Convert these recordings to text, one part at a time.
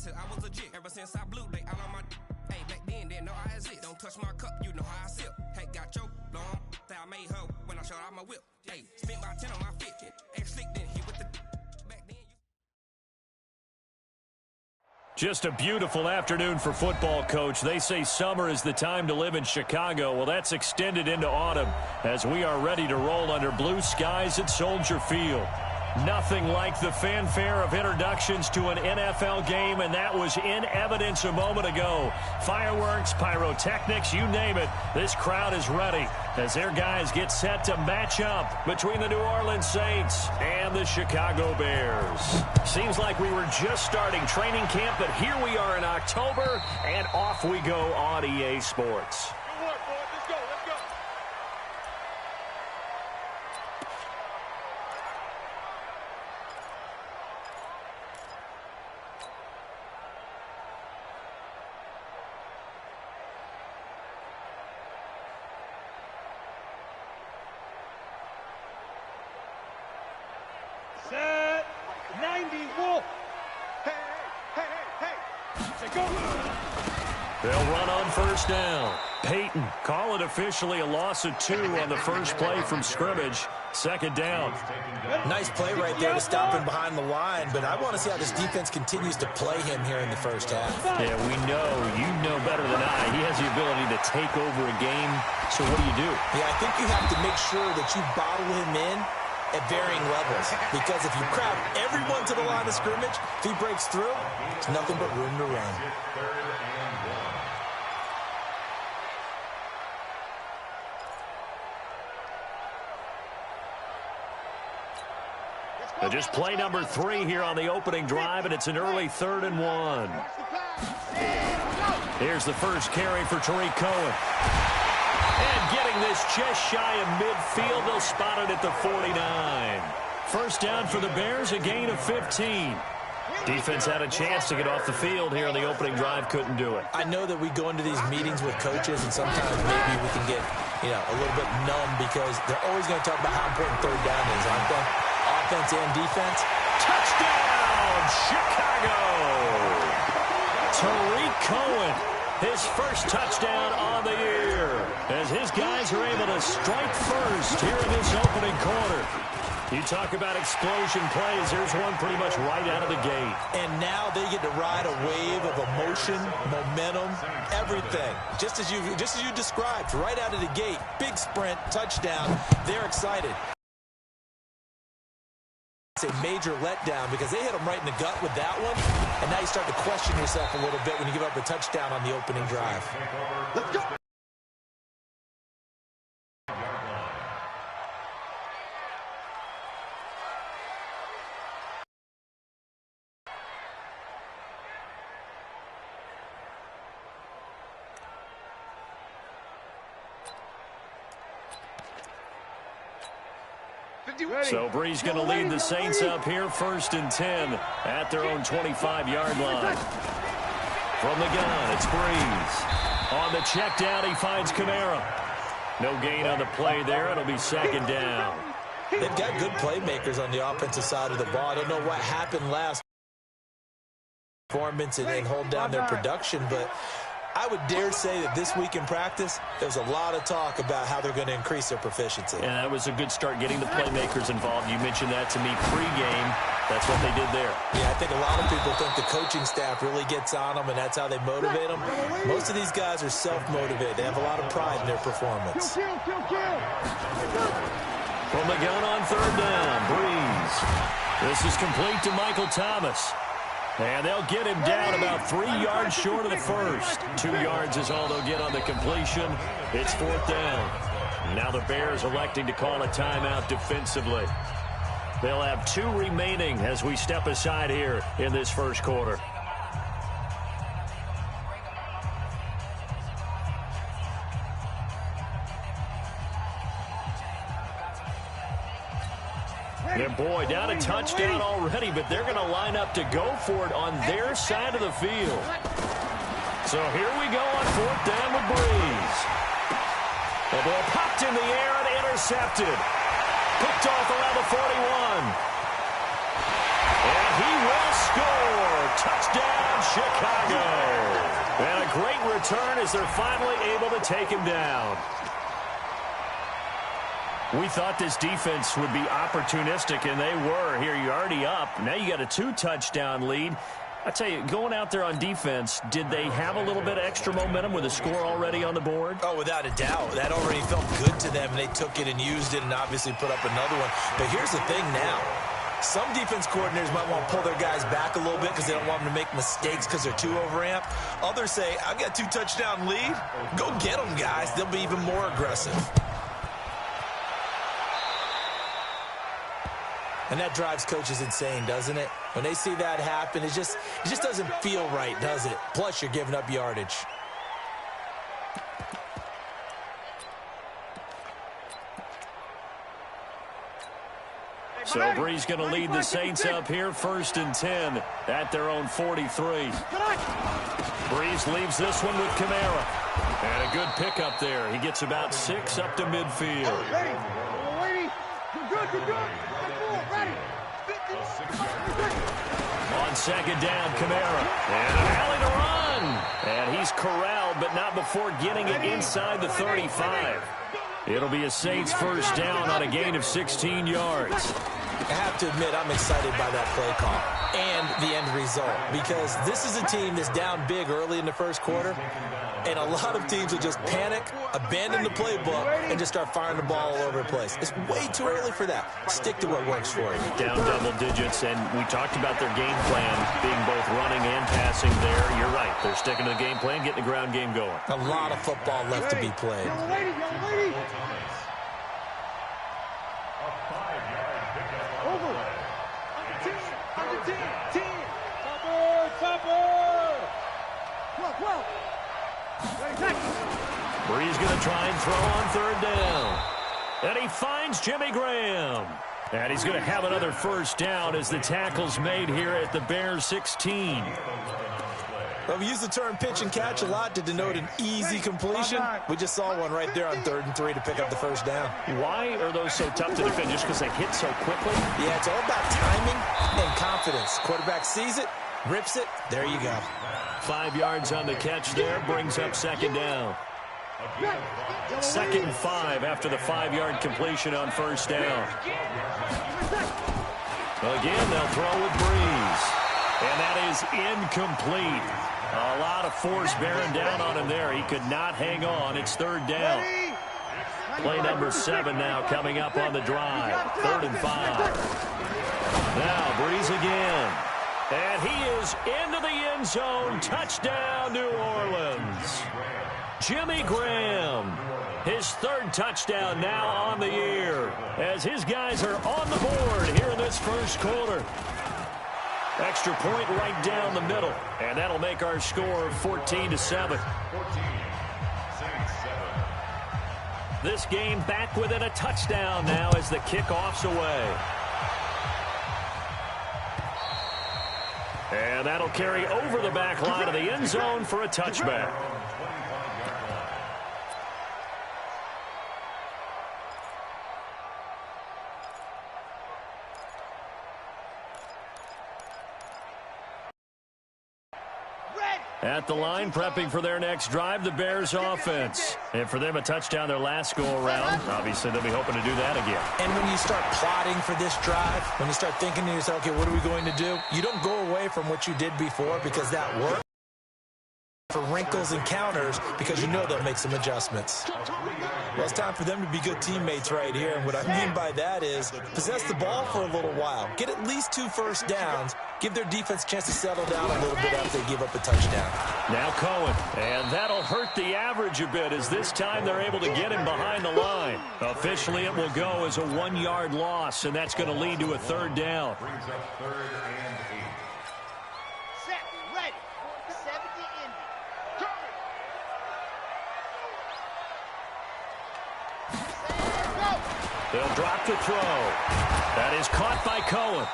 said I was legit. Ever since I blew, they all on my hey, back then, didn't know I exist. Don't touch my cup, you know how I sip. Hey, got your long, that I made her when I showed out my whip. Hey, spent my 10 on my fit. Ex-slick, then he with the back then. Just a beautiful afternoon for football, Coach. They say summer is the time to live in Chicago. Well, that's extended into autumn as we are ready to roll under blue skies at Soldier Field. Nothing like the fanfare of introductions to an NFL game, and that was in evidence a moment ago. Fireworks, pyrotechnics, you name it. This crowd is ready as their guys get set to match up between the New Orleans Saints and the Chicago Bears. Seems like we were just starting training camp, but here we are in October, and off we go on EA Sports. Good work, boys. Let's go. Let's go. Set 90 Wolf. Hey, hey, hey, hey. Say go. They'll run on first down. Peyton, call it officially a loss of 2 on the first play from scrimmage. Second down. Nice play right there to stop him behind the line, but I want to see how this defense continues to play him here in the first half. Yeah, we know. You know better than I. He has the ability to take over a game. So what do? Yeah, I think you have to make sure that you bottle him in at varying levels, because if you crowd everyone to the line of scrimmage, if he breaks through, it's nothing but room to run. Just play number 3 here on the opening drive, and it's an early 3rd and 1. Here's the first carry for Tariq Cohen. And getting this just shy of midfield, they'll spot it at the 49. First down for the Bears, a gain of 15. Defense had a chance to get off the field here on the opening drive, couldn't do it. I know that we go into these meetings with coaches, and sometimes maybe we can get, a little bit numb because they're always going to talk about how important third down is, aren't they? Offense and defense. Touchdown, Chicago! Tariq Cohen, his first touchdown on the year, as his guys are able to strike first here in this opening quarter. You talk about explosion plays, there's one pretty much right out of the gate. And now they get to ride a wave of emotion, momentum, everything. Just as you described, right out of the gate, big sprint, touchdown, they're excited. It's a major letdown because they hit them right in the gut with that one, and now you start to question yourself a little bit when you give up a touchdown on the opening drive. Let's go. So Bree's going to lead the Saints up here 1st and 10 at their own 25-yard line. From the gun, it's Breeze. On the check down, he finds Kamara. No gain on the play there. It'll be 2nd down. They've got good playmakers on the offensive side of the ball. I don't know what happened last performance and hold down their production, but I would dare say that this week in practice, there's a lot of talk about how they're going to increase their proficiency. And that was a good start getting the playmakers involved. You mentioned that to me pregame. That's what they did there. Yeah, I think a lot of people think the coaching staff really gets on them, and that's how they motivate them. Most of these guys are self-motivated. They have a lot of pride in their performance. From the gun on 3rd down, Breeze. This is complete to Michael Thomas. And they'll get him down about 3 yards short of the first. 2 yards is all they'll get on the completion. It's 4th down. Now the Bears electing to call a timeout defensively. They'll have 2 remaining as we step aside here in this first quarter. And boy, down a touchdown already, but they're going to line up to go for it on their side of the field. So here we go on 4th down with Breeze. The ball popped in the air and intercepted. Picked off around the 41. And he will score. Touchdown, Chicago. And a great return as they're finally able to take him down. We thought this defense would be opportunistic, and they were. Here, you're already up. Now you got a 2-touchdown lead. I tell you, going out there on defense, did they have a little bit of extra momentum with a score already on the board? Oh, without a doubt. That already felt good to them, and they took it and used it and obviously put up another one. But here's the thing now. Some defense coordinators might want to pull their guys back a little bit because they don't want them to make mistakes because they're too overamped. Others say, I've got a 2-touchdown lead. Go get them, guys. They'll be even more aggressive. And that drives coaches insane, doesn't it? When they see that happen, it just doesn't feel right, does it? Plus, you're giving up yardage. So Bree's going to lead the Saints up here, 1st and 10 at their own 43. Breeze leaves this one with Kamara. And a good pickup there. He gets about 6 up to midfield. Ready. You're good. Ready. On 2nd down, Kamara. And an alley to run. And he's corralled, but not before getting it inside the 35. It'll be a Saints 1st down on a gain of 16 yards. I have to admit, I'm excited by that play call and the end result because this is a team that's down big early in the first quarter, and a lot of teams will just panic, abandon the playbook, and just start firing the ball all over the place. It's way too early for that. Stick to what works for you. Down double digits, and we talked about their game plan being both running and passing there. You're right. They're sticking to the game plan, getting the ground game going. A lot of football left to be played. Young lady. Over. Under 10. Topper. 12. Bree's going to try and throw on 3rd down. And he finds Jimmy Graham. And he's going to have another 1st down as the tackle's made here at the Bears 16. Well, we use the term pitch and catch a lot to denote an easy completion. We just saw one right there on 3rd and 3 to pick up the 1st down. Why are those so tough to defend? Just because they hit so quickly? Yeah, it's all about timing and confidence. Quarterback sees it, rips it, there you go. 5 yards on the catch there, brings up 2nd down. 2nd and 5 after the 5-yard completion on 1st down. Again, they'll throw with Breeze. And that is incomplete. A lot of force bearing down on him there. He could not hang on. It's 3rd down. Play number 7 now coming up on the drive. 3rd and 5. Now Breeze again. And he is into the end zone. Touchdown, New Orleans. Jimmy Graham, his 3rd touchdown now on the year as his guys are on the board here in this 1st quarter. Extra point right down the middle, and that'll make our score 14-7. This game back within a touchdown now as the kickoff's away. And that'll carry over the back line of the end zone for a touchback. At the line, prepping for their next drive, the Bears offense. And for them, a touchdown their last go-around. Obviously, they'll be hoping to do that again. And when you start plotting for this drive, when you start thinking to yourself, okay, what are we going to do? You don't go away from what you did before because that worked. For wrinkles and counters because you know they'll make some adjustments. Well, it's time for them to be good teammates right here. And what I mean by that is possess the ball for a little while. Get at least 2 first downs. Give their defense a chance to settle down a little bit after they give up a touchdown. Now Cohen. And that'll hurt the average a bit as this time they're able to get him behind the line. Officially, it will go as a 1-yard loss, and that's going to lead to a 3rd down. They'll drop the throw. That is caught by Cohen.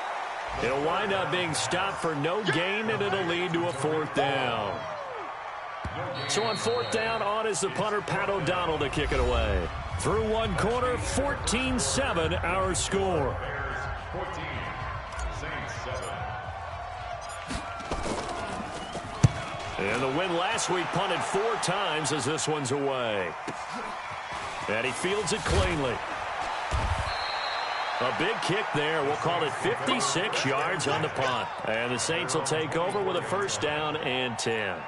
It'll wind up being stopped for no gain, and it'll lead to a 4th down. So on 4th down, on is the punter, Pat O'Donnell, to kick it away. Through one quarter, 14-7 our score. And the win last week punted 4 times as this one's away. And he fields it cleanly. A big kick there. We'll call it 56 yards on the punt. And the Saints will take over with a first down and 10.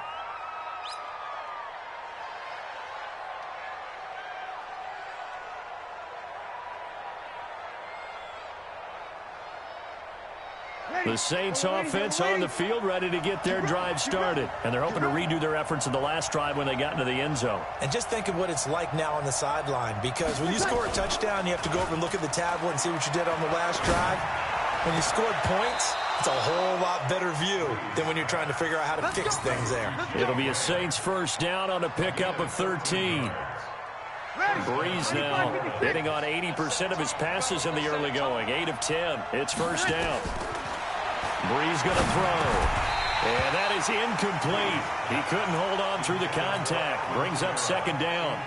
The Saints offense on the field, ready to get their drive started. And they're hoping to redo their efforts in the last drive when they got into the end zone. And just think of what it's like now on the sideline, because when you score a touchdown, you have to go over and look at the tablet and see what you did on the last drive. When you scored points, it's a whole lot better view than when you're trying to figure out how to fix things there. It'll be a Saints first down on a pickup of 13. Breeze now hitting on 80% of his passes in the early going. 8 of 10. It's first down. Breeze going to throw. And that is incomplete. He couldn't hold on through the contact. Brings up second down.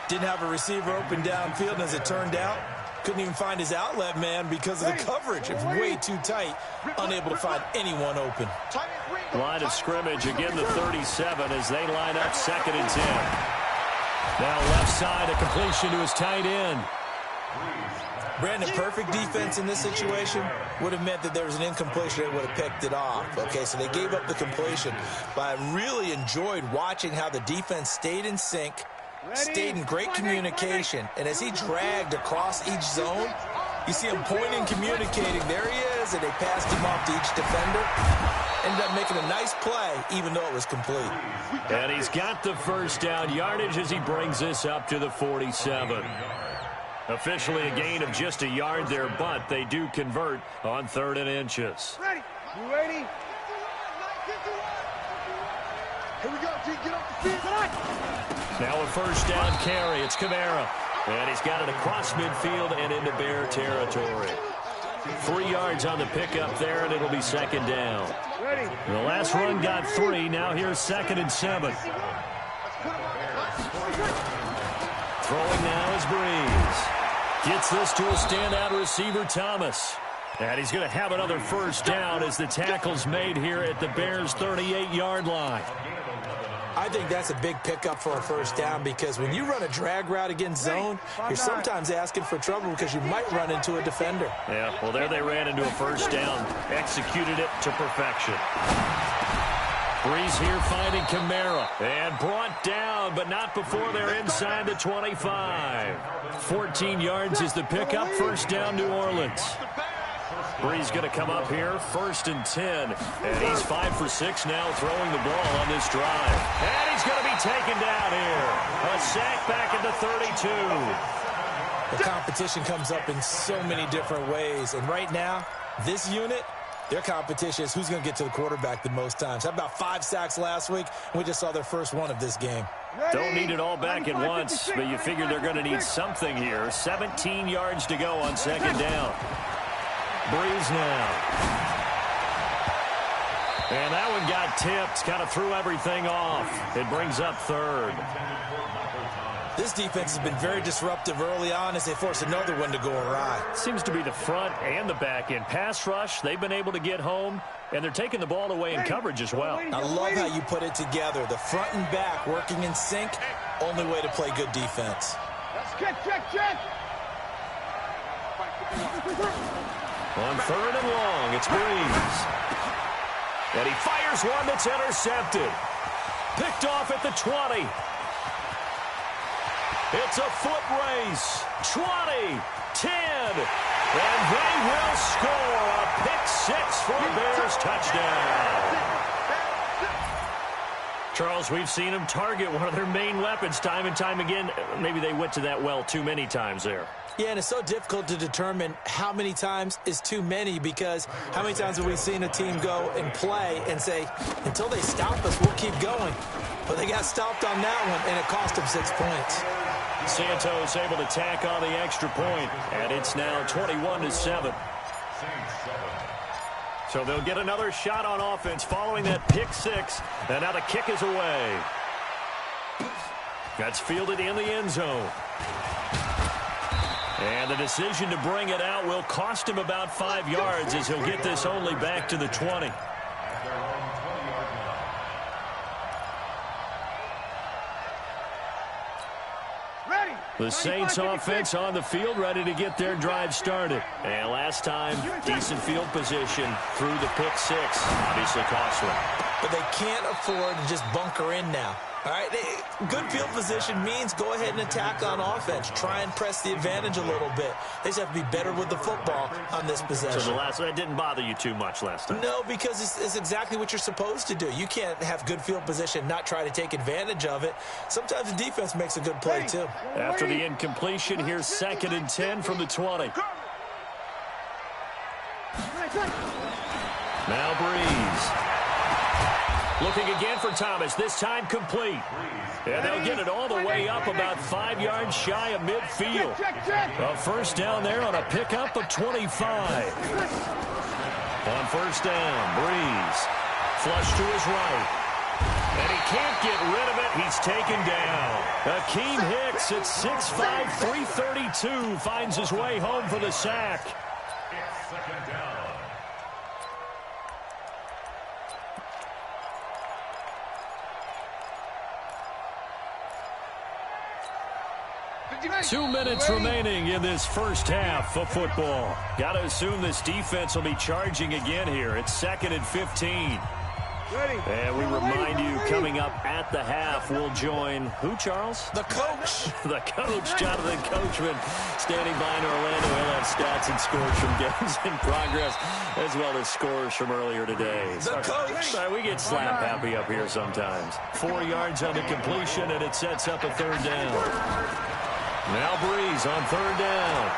Didn't have a receiver open downfield, and as it turned out, couldn't even find his outlet man because of the coverage. It's way too tight. Unable to find anyone open. Line of scrimmage, again the 37 as they line up second and 10. Now left side, a completion to his tight end. Brandon, perfect defense in this situation would have meant that there was an incompletion that would have picked it off. Okay, so they gave up the completion. But I really enjoyed watching how the defense stayed in sync, stayed in great communication. And as he dragged across each zone, you see him pointing, communicating. There he is, and they passed him off to each defender. Ended up making a nice play, even though it was complete. And he's got the first down yardage as he brings this up to the 47. Officially a gain of just a yard there, but they do convert on 3rd and inches. Ready? You ready? Here we go, G. Get off the field. Now a first down carry. It's Kamara. And he's got it across midfield and into Bear territory. 3 yards on the pickup there, and it'll be second down. Ready? The last run got 3. Now here's 2nd and 7. Throwing now is Breeze. Gets this to a standout receiver, Thomas. And he's going to have another first down as the tackle's made here at the Bears' 38-yard line. I think that's a big pickup for a first down, because when you run a drag route against zone, you're sometimes asking for trouble because you might run into a defender. Yeah, well, there they ran into a first down. Executed it to perfection. Breeze here finding Kamara. And brought down, but not before they're inside the 25. 14 yards is the pickup. First down, New Orleans. Breeze going to come up here, 1st and 10. And he's 5 for 6 now throwing the ball on this drive. And he's going to be taken down here. A sack back at the 32. The competition comes up in so many different ways. And right now, this unit, their competition is who's going to get to the quarterback the most times. How about 5 sacks last week? We just saw their first one of this game. Don't need it all back at once, but you figure they're going to need something here. 17 yards to go on second down. Breeze now. And that one got tipped, kind of threw everything off. It brings up 3rd. This defense has been very disruptive early on as they force another one to go awry. Seems to be the front and the back end. Pass rush, they've been able to get home, and they're taking the ball away in coverage as well. I love how you put it together. The front and back working in sync, only way to play good defense. Check. On 3rd and long, it's Breeze. And he fires one that's intercepted. Picked off at the 20. It's a foot race. 20, 10, and they will score a pick 6 for a Bears touchdown. Charles, we've seen them target one of their main weapons time and time again. Maybe they went to that well too many times there. Yeah, and it's so difficult to determine how many times is too many, because how many times have we seen a team go and play and say, until they stop us, we'll keep going. But they got stopped on that one, and it cost them 6 points. Santos able to tack on the extra point, and it's now 21-7. So they'll get another shot on offense following that pick 6, and now the kick is away. That's fielded in the end zone. And the decision to bring it out will cost him about 5 yards as he'll get this only back to the 20. The Saints offense on the field, ready to get their drive started. And last time, decent field position through the pick six. Obviously costly. But they can't afford to just bunker in now. All right, good field position means go ahead and attack on offense. Try and press the advantage a little bit. They just have to be better with the football on this possession. So that didn't bother you too much last time? No, because it's exactly what you're supposed to do. You can't have good field position, not try to take advantage of it. Sometimes the defense makes a good play, too. After the incompletion, here's 2nd and 10 from the 20. Now Breeze. Looking again for Thomas, this time complete. And they'll get it all the way up about 5 yards shy of midfield. A first down there on a pickup of 25. On first down, Breeze. Flush to his right. And he can't get rid of it. He's taken down. Akeem Hicks at 6'5", 332 finds his way home for the sack. It's 2nd down. Two minutes remaining in this first half of football. Got to assume this defense will be charging again here. It's 2nd and 15. And we remind you, coming up at the half, we'll join who, Charles? The coach. The coach, Jonathan Coachman, standing by in Orlando. He'll have stats and scores from games in progress, as well as scores from earlier today. The coach. Sorry, we get slap happy up here sometimes. 4 yards on the completion, and it sets up a 3rd down. Now Breeze on 3rd down.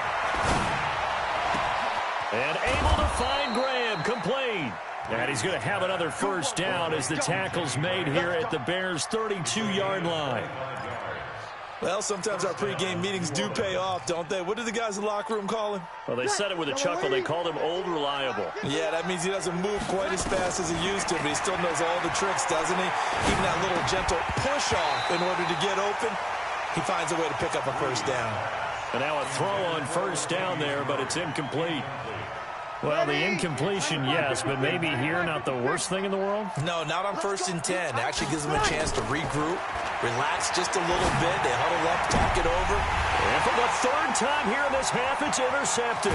And able to find Graham, complete. And he's going to have another first down as the tackle's made here at the Bears' 32-yard line. Well, sometimes our pregame meetings do pay off, don't they? What do the guys in the locker room call him? Well, they said it with a chuckle. They called him Old Reliable. Yeah, that means he doesn't move quite as fast as he used to, but he still knows all the tricks, doesn't he? Even that little gentle push-off in order to get open. He finds a way to pick up a first down. And now a throw on first down there, but it's incomplete. Well, the incompletion, yes, but maybe here not the worst thing in the world? No, not on 1st and 10. Actually gives them a chance to regroup, relax just a little bit. They huddle up, talk it over. And for the 3rd time here in this half, it's intercepted.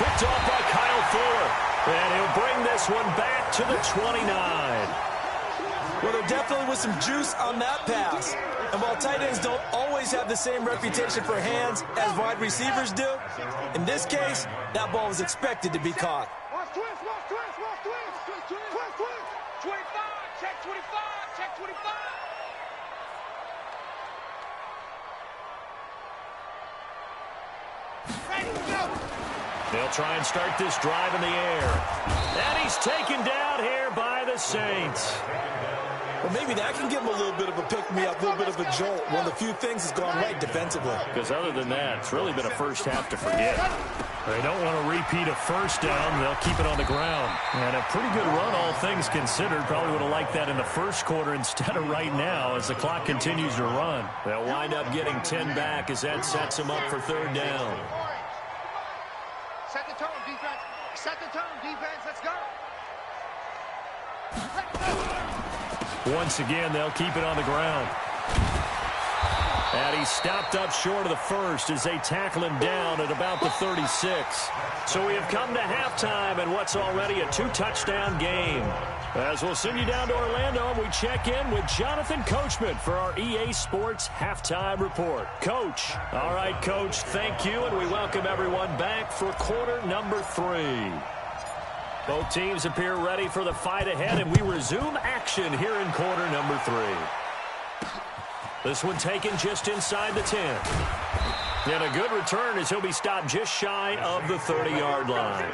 Picked off by Kyle Fuller. And he'll bring this one back to the 29. Well, there definitely was some juice on that pass. And while tight ends don't always have the same reputation for hands as wide receivers do, in this case, that ball was expected to be caught. Watch twist, watch twist, watch twist. Twist, twist. 25, check 25, check 25. Ready, go. They'll try and start this drive in the air. And he's taken down here by the Saints. Well, maybe that can give him a little bit of a pick-me-up, a little bit of a jolt. One of the few things has gone right defensively. Because other than that, it's really been a first half to forget. They don't want to repeat a first down. They'll keep it on the ground. And a pretty good run, all things considered. Probably would have liked that in the first quarter instead of right now as the clock continues to run. They'll wind up getting 10 back as that sets them up for 3rd down. Set the tone, defense. Set the tone, defense. Let's go. Once again, they'll keep it on the ground. And he's stopped up short of the first as they tackle him down at about the 36. So we have come to halftime in what's already a 2-touchdown game. As we'll send you down to Orlando, we check in with Jonathan Coachman for our EA Sports Halftime Report. Coach. All right, Coach, thank you, and we welcome everyone back for quarter number 3. Both teams appear ready for the fight ahead, and we resume action here in quarter number 3. This one taken just inside the 10. And a good return as he'll be stopped just shy of the 30-yard line.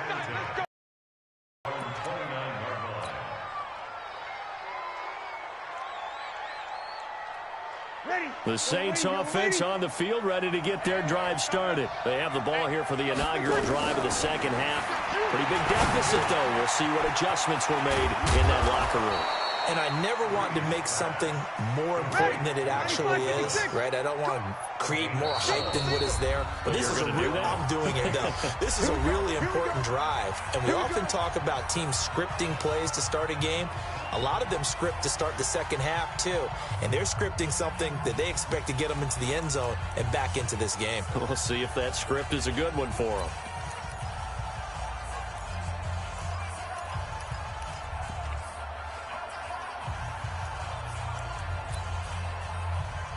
The Saints offense on the field, ready to get their drive started. They have the ball here for the inaugural drive of the second half. Pretty big deficit, though. We'll see what adjustments were made in that locker room. And I never want to make something more important than it actually is, right? I don't want to create more hype than what is there. But this is a real, I'm doing it though. This is a really important drive. And we often talk about teams scripting plays to start a game. A lot of them script to start the second half too. And they're scripting something that they expect to get them into the end zone and back into this game. We'll see if that script is a good one for them.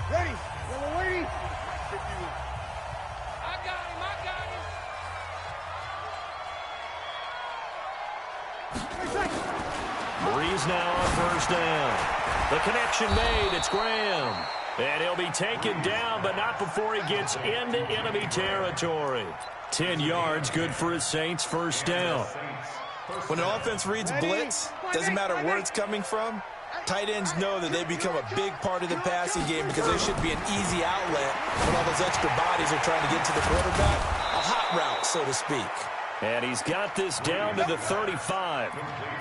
Ready. Yellow lady. 51. I got him. Breeze now on first down. The connection made. It's Graham. And he'll be taken down, but not before he gets into enemy territory. 10 yards, good for his Saints, first down. When an offense reads blitz, doesn't matter where it's coming from, tight ends know that they become a big part of the passing game because they should be an easy outlet when all those extra bodies are trying to get to the quarterback. A hot route, so to speak. And he's got this down to the 35.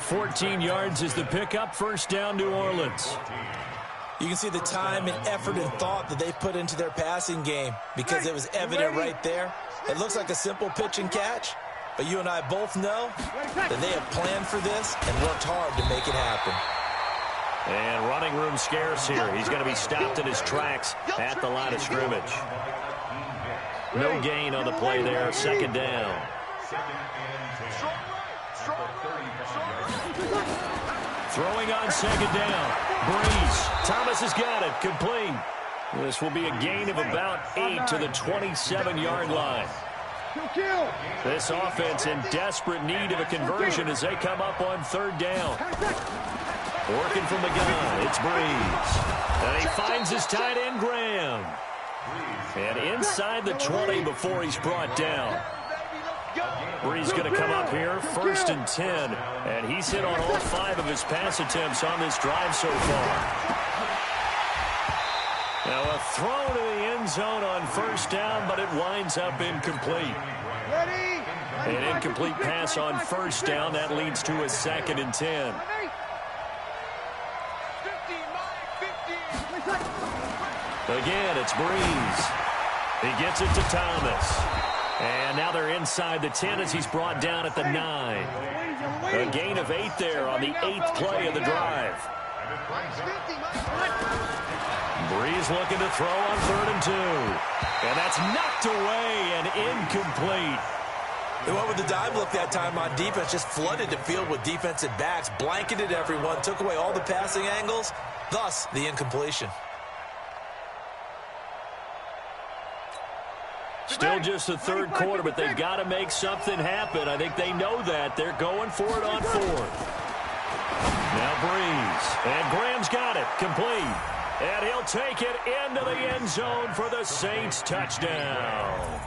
14 yards is the pickup, first down, New Orleans. You can see the time and effort and thought that they put into their passing game because it was evident right there. It looks like a simple pitch and catch, but you and I both know that they have planned for this and worked hard to make it happen. And running room scarce here. He's going to be stopped in his tracks at the line of scrimmage. No gain on the play there, second down. Throwing on second down. Breeze. Thomas has got it. Complete. This will be a gain of about 8 to the 27-yard line. This offense in desperate need of a conversion as they come up on third down. Working from the gun, it's Breeze. And he finds his tight end, Graham. And inside the 20 before he's brought down. Breeze going to come up here, first and 10. And he's hit on all 5 of his pass attempts on this drive so far. Now a throw to the end zone on first down, but it winds up incomplete. An incomplete pass on first down. That leads to a second and 10. Again, it's Breeze. He gets it to Thomas. And now they're inside the 10 as he's brought down at the 9. A gain of 8 there on the 8th play of the drive. Breeze looking to throw on third and 2. And that's knocked away and incomplete. They went with the dive look that time on defense, just flooded the field with defensive backs, blanketed everyone, took away all the passing angles, thus the incompletion. Still just the third quarter, but they've got to make something happen. I think they know that. They're going for it on fourth. Now Breeze. And Graham's got it. Complete. And he'll take it into the end zone for the Saints touchdown.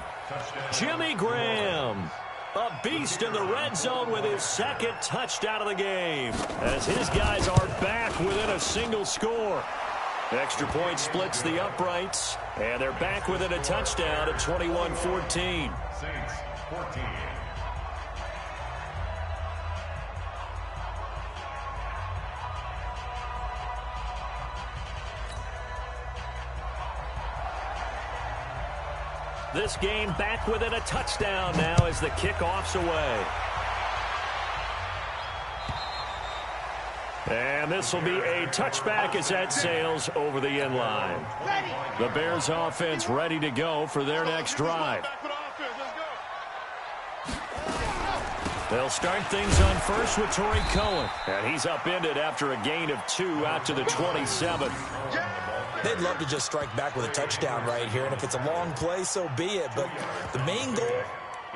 Jimmy Graham, a beast in the red zone with his second touchdown of the game, as his guys are back within a single score. Extra point splits the uprights, and they're back within a touchdown at 21-14. Saints 14. This game back within a touchdown now as the kickoff's away. And this will be a touchback as that sails over the end line. The Bears offense ready to go for their next drive. They'll start things on first with Torrey Cohen. And he's upended after a gain of 2 out to the 27. They'd love to just strike back with a touchdown right here, and if it's a long play, so be it. But the main goal,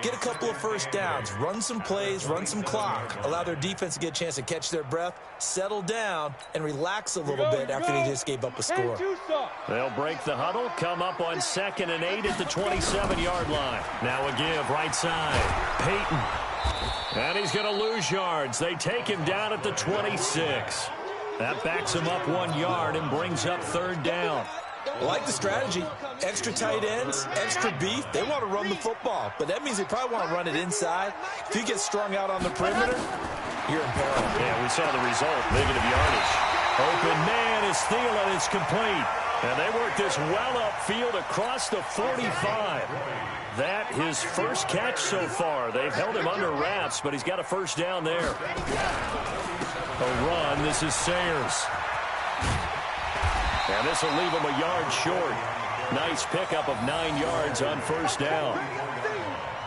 get a couple of first downs, run some plays, run some clock, allow their defense to get a chance to catch their breath, settle down, and relax a little bit after they just gave up a score. They'll break the huddle, come up on 2nd and 8 at the 27-yard line. Now a give, right side. Peyton. And he's going to lose yards. They take him down at the 26. That backs him up 1 yard and brings up third down. I like the strategy. Extra tight ends, extra beef. They want to run the football, but that means they probably want to run it inside. If you get strung out on the perimeter, you're in peril. Yeah, we saw the result, negative yardage. Open man is Thielen. It's complete. And they work this well upfield across the 45. That his first catch so far. They've held him under wraps, but he's got a first down there. A run. This is Sayers. And this will leave him a yard short. Nice pickup of 9 yards on first down.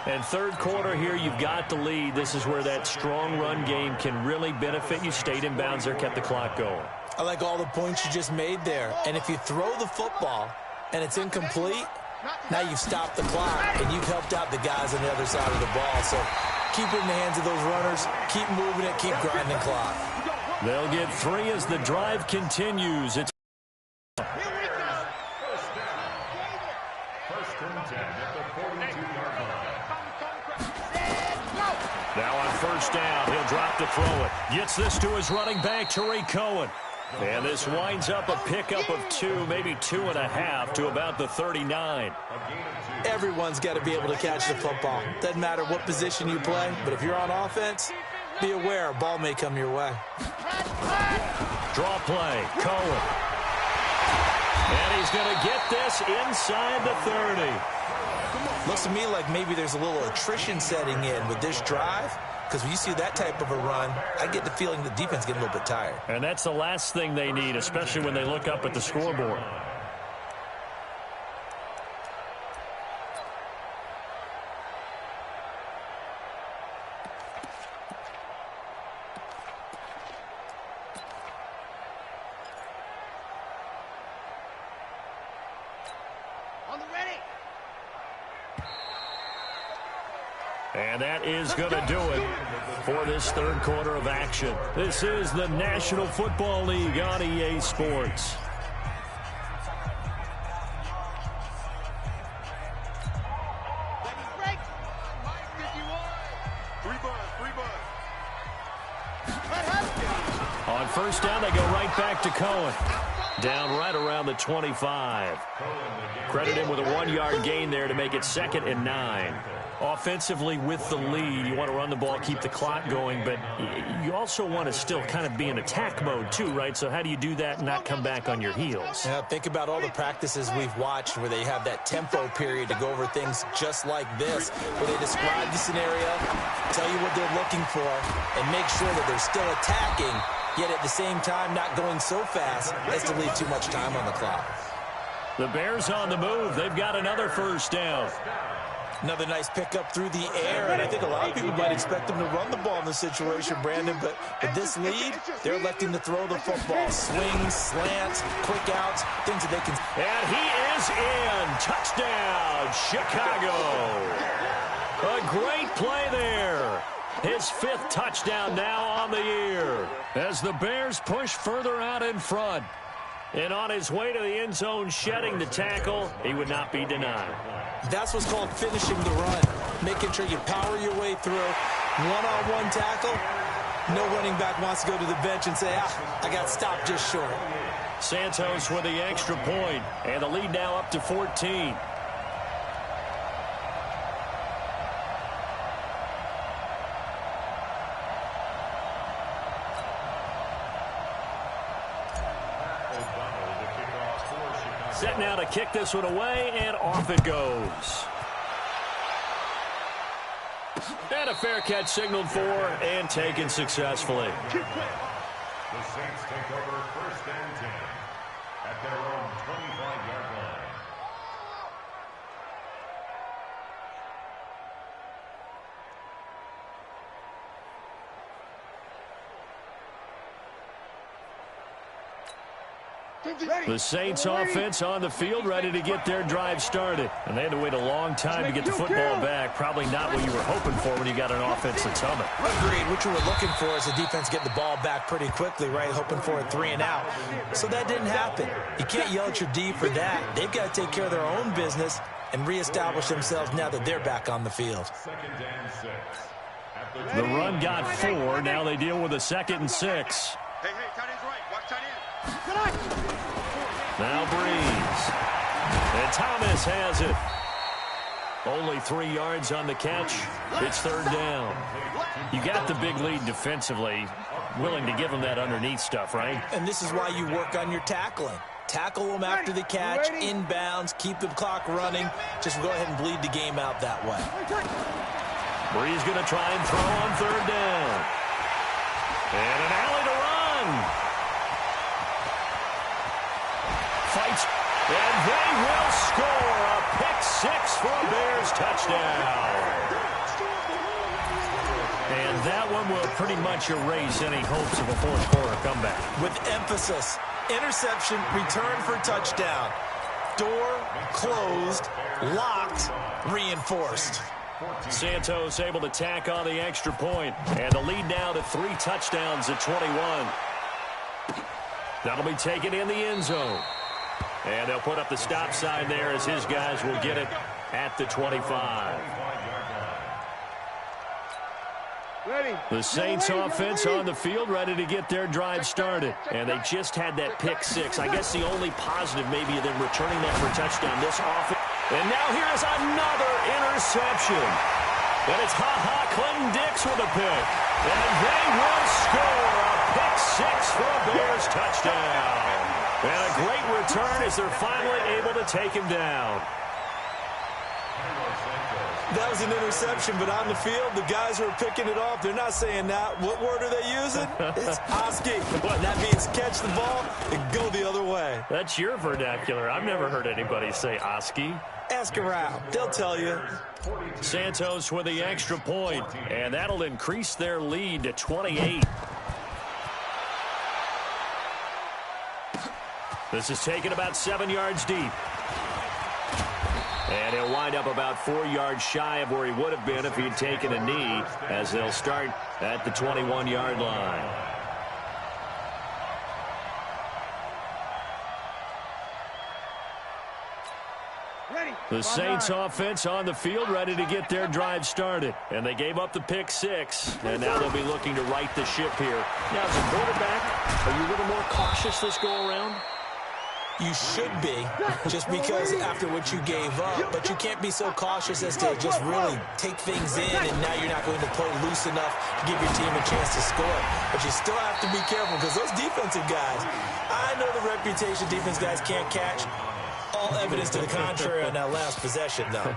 And third quarter here, you've got the lead. This is where that strong run game can really benefit you. Stayed in bounds there, kept the clock going. I like all the points you just made there. And if you throw the football and it's incomplete, now you've stopped the clock and you've helped out the guys on the other side of the ball. So keep it in the hands of those runners. Keep moving it. Keep grinding clock. They'll get 3 as the drive continues. It's now on first down, he'll drop to throw it. Gets this to his running back, Tariq Cohen. And this winds up a pickup of 2, maybe 2.5 to about the 39. Everyone's got to be able to catch the football. Doesn't matter what position you play, but if you're on offense, be aware a ball may come your way. Draw play, Cohen. And he's going to get this inside the 30. Looks to me like maybe there's a little attrition setting in with this drive, because when you see that type of a run, I get the feeling the defense getting a little bit tired. And that's the last thing they need, especially when they look up at the scoreboard. And that is going to do it for this third quarter of action. This is the National Football League on EA Sports. On first down, they go right back to Cohen. Down right around the 25. Credit him with a 1-yard gain there to make it 2nd and 9. Offensively with the lead, you want to run the ball, keep the clock going, but you also want to still kind of be in attack mode too, right? So how do you do that and not come back on your heels? Yeah, think about all the practices we've watched where they have that tempo period to go over things just like this, where they describe the scenario, tell you what they're looking for, and make sure that they're still attacking, yet at the same time not going so fast as to leave too much time on the clock. The Bears on the move. They've got another first down. Another nice pickup through the air, and I think a lot of people might expect them to run the ball in this situation, Brandon, but with this lead, they're electing to throw the football. Swings, slants, quick outs, things that they can... And he is in. Touchdown, Chicago. A great play there. His 5th touchdown now on the year as the Bears push further out in front. And on his way to the end zone, shedding the tackle, he would not be denied. That's what's called finishing the run, making sure you power your way through. One-on-one tackle, no running back wants to go to the bench and say, I got stopped just short. Santos with the extra point, and the lead now up to 14. Set now to kick this one away, and off it goes. And a fair catch signaled for and taken successfully. The Saints take over 1st and 10 at their own 25-yard line. The Saints offense on the field, ready to get their drive started. And they had to wait a long time to get the football back. Probably not what you were hoping for when you got an offense that's humming. Agreed. What you were looking for is the defense getting the ball back pretty quickly, right? Hoping for a 3 and out. So that didn't happen. You can't yell at your D for that. They've got to take care of their own business and reestablish themselves now that they're back on the field. 2nd and 6. The run got 4. Now they deal with a 2nd and 6. Hey, tight end's right. Watch tight end. Now Breeze. And Thomas has it. Only 3 yards on the catch. It's third down. You got the big lead defensively. Willing to give them that underneath stuff, right? And this is why you work on your tackling. Tackle them after the catch, inbounds, keep the clock running. Just go ahead and bleed the game out that way. Bree's going to try and throw on third down. And an alley to run. Fights, and they will score a pick six for a Bears touchdown. And that one will pretty much erase any hopes of a fourth quarter comeback. With emphasis, interception, return for touchdown. Door closed, locked, reinforced. Santos able to tack on the extra point, and the lead now to 3 touchdowns at 21. That'll be taken in the end zone. And they'll put up the stop sign there as his guys will get it at the 25. The Saints offense on the field, ready to get their drive started. And they just had that pick six. I guess the only positive maybe of them returning that for a touchdown this offense. And now here is another interception. And it's Clinton Dix with a pick. And they will score a pick six for a Bears touchdown. And a great return as they're finally able to take him down. That was an interception, but on the field, the guys who are picking it off, they're not saying that. What word are they using? It's Oski. And that means catch the ball and go the other way. That's your vernacular. I've never heard anybody say Oski. Ask around. They'll tell you. Santos with the extra point, and that'll increase their lead to 28. This is taken about 7 yards deep. And he'll wind up about 4 yards shy of where he would have been if he had taken a knee, as they'll start at the 21-yard line. The Saints offense on the field, ready to get their drive started. And they gave up the pick six, and now they'll be looking to right the ship here. Now, as a quarterback, are you a little more cautious this go-around? You should be, just because after what you gave up, but you can't be so cautious as to just really take things in, and now you're not going to play loose enough to give your team a chance to score. But you still have to be careful, because those defensive guys, I know the reputation defense guys can't catch. All evidence to the contrary on that last possession, though.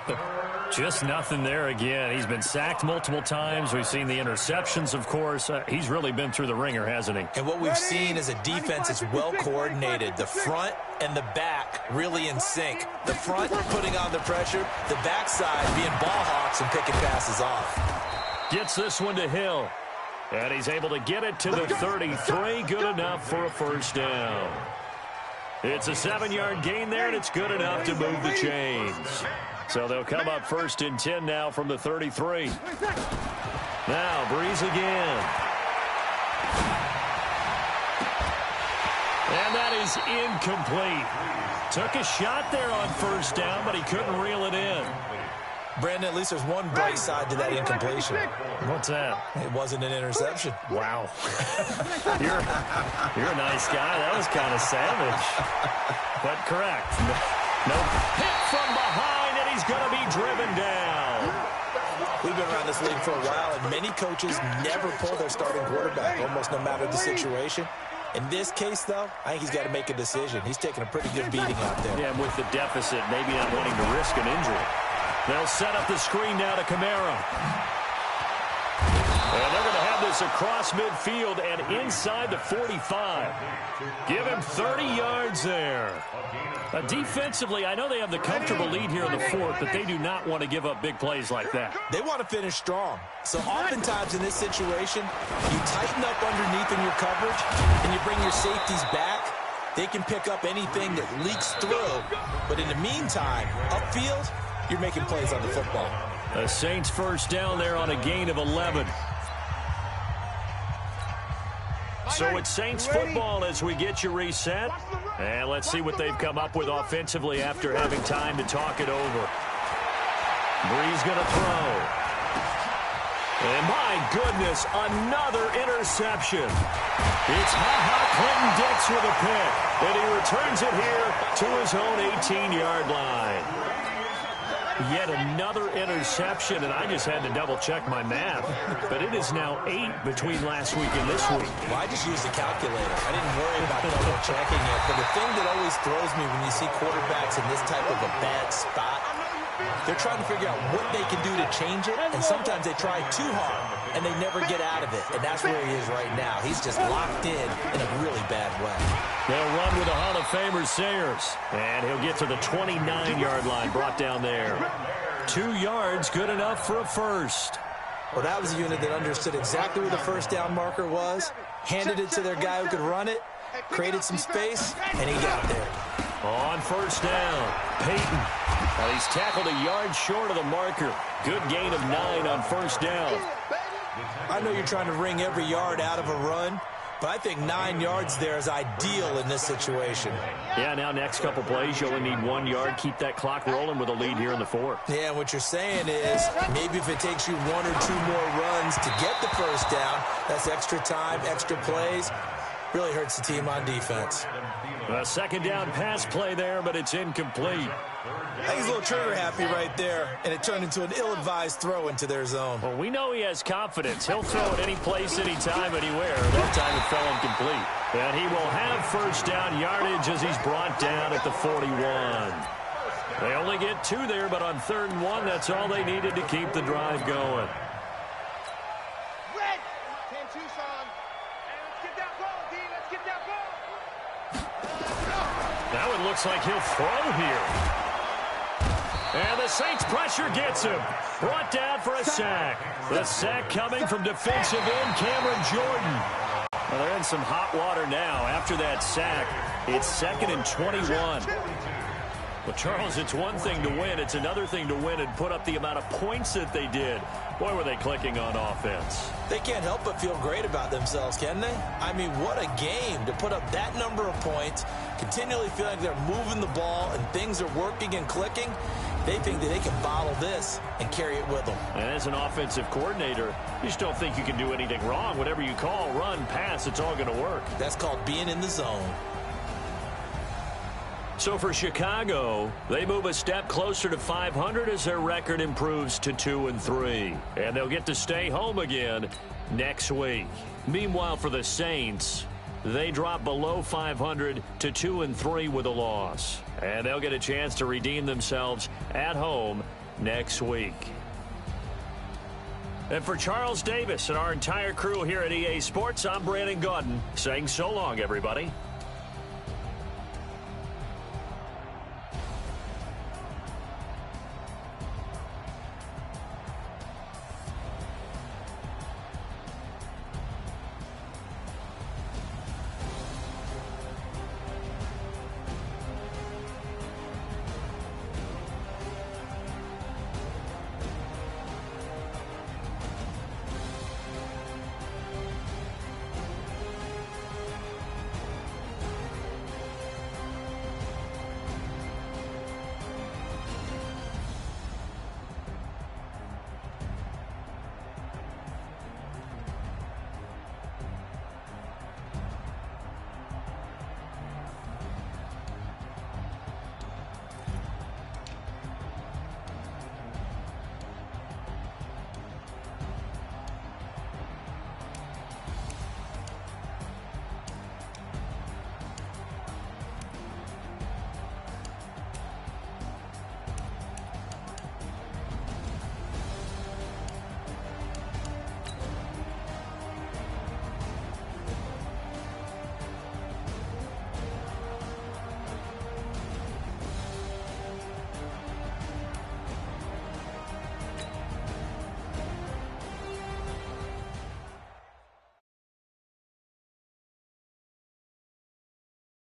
Just nothing there again. He's been sacked multiple times. We've seen the interceptions, of course. He's really been through the ringer, hasn't he? And what we've seen is a defense that's well coordinated. The front and the back really in sync. The front putting on the pressure, the backside being ball hawks and picking passes off. Gets this one to Hill. And he's able to get it to the 33. Good enough for a first down. It's a 7-yard gain there, and it's good enough to move the chains. So they'll come up first and 10 now from the 33. Now, Breeze again. And that is incomplete. Took a shot there on first down, but he couldn't reel it in. Brandon, at least there's one bright side to that incompletion. What's that? It wasn't an interception. Wow. You're a nice guy. That was kind of savage. But correct. No hit from behind, and he's going to be driven down. We've been around this league for a while, and many coaches never pull their starting quarterback, almost no matter the situation. In this case, though, I think he's got to make a decision. He's taking a pretty good beating out there. Yeah, with the deficit, maybe not wanting to risk an injury. They'll set up the screen now to Kamara. And they're going to have this across midfield and inside the 45. Give him 30 yards there. Defensively, I know they have the comfortable lead here in the fourth, but they do not want to give up big plays like that. They want to finish strong. So oftentimes in this situation, you tighten up underneath in your coverage, and you bring your safeties back. They can pick up anything that leaks through. But in the meantime, upfield, you're making plays on the football. The Saints first down there on a gain of 11. So it's Saints football as we get you reset. And let's see what they've come up with offensively after having time to talk it over. Breeze going to throw. And my goodness, another interception. It's Clinton Dix with a pick. And he returns it here to his own 18-yard line. Yet another interception, and I just had to double-check my math. But it is now 8 between last week and this week. Well, I just used the calculator. I didn't worry about double-checking it. But the thing that always throws me when you see quarterbacks in this type of a bad spot, they're trying to figure out what they can do to change it, and sometimes they try too hard, and they never get out of it. And that's where he is right now. He's just locked in a really bad way. They'll run with the Hall of Famer Sayers, and he'll get to the 29-yard line, brought down there. 2 yards, good enough for a first. Well, that was a unit that understood exactly where the first down marker was, handed it to their guy who could run it, created some space, and he got there. On first down, Peyton. Well, he's tackled a yard short of the marker. Good gain of 9 on first down. I know you're trying to wring every yard out of a run, but I think 9 yards there is ideal in this situation. Yeah, now next couple plays, you only need 1 yard. Keep that clock rolling with a lead here in the 4th. Yeah, and what you're saying is maybe if it takes you 1 or 2 more runs to get the first down, that's extra time, extra plays. Really hurts the team on defense. A second down pass play there, but it's incomplete. I think he's a little trigger happy right there, and it turned into an ill-advised throw into their zone. Well, we know he has confidence. He'll throw it any place, anytime, anywhere. That time it fell incomplete. And he will have first down yardage as he's brought down at the 41. They only get 2 there, but on 3rd and 1, that's all they needed to keep the drive going. Now it looks like he'll throw here. And the Saints pressure gets him. Brought down for a sack. The sack coming from defensive end Cameron Jordan. Well, they're in some hot water now. After that sack, it's 2nd and 21. Well, Charles, it's one thing to win. It's another thing to win and put up the amount of points that they did. Boy, were they clicking on offense. They can't help but feel great about themselves, can they? I mean, what a game to put up that number of points, continually feel like they're moving the ball and things are working and clicking. They think that they can bottle this and carry it with them. And as an offensive coordinator, you just don't think you can do anything wrong. Whatever you call, run, pass, it's all going to work. That's called being in the zone. So for Chicago, they move a step closer to 500 as their record improves to 2-3. And they'll get to stay home again next week. Meanwhile, for the Saints, they drop below 500 to 2-3 with a loss. And they'll get a chance to redeem themselves at home next week. And for Charles Davis and our entire crew here at EA Sports, I'm Brandon Gaudin saying so long, everybody.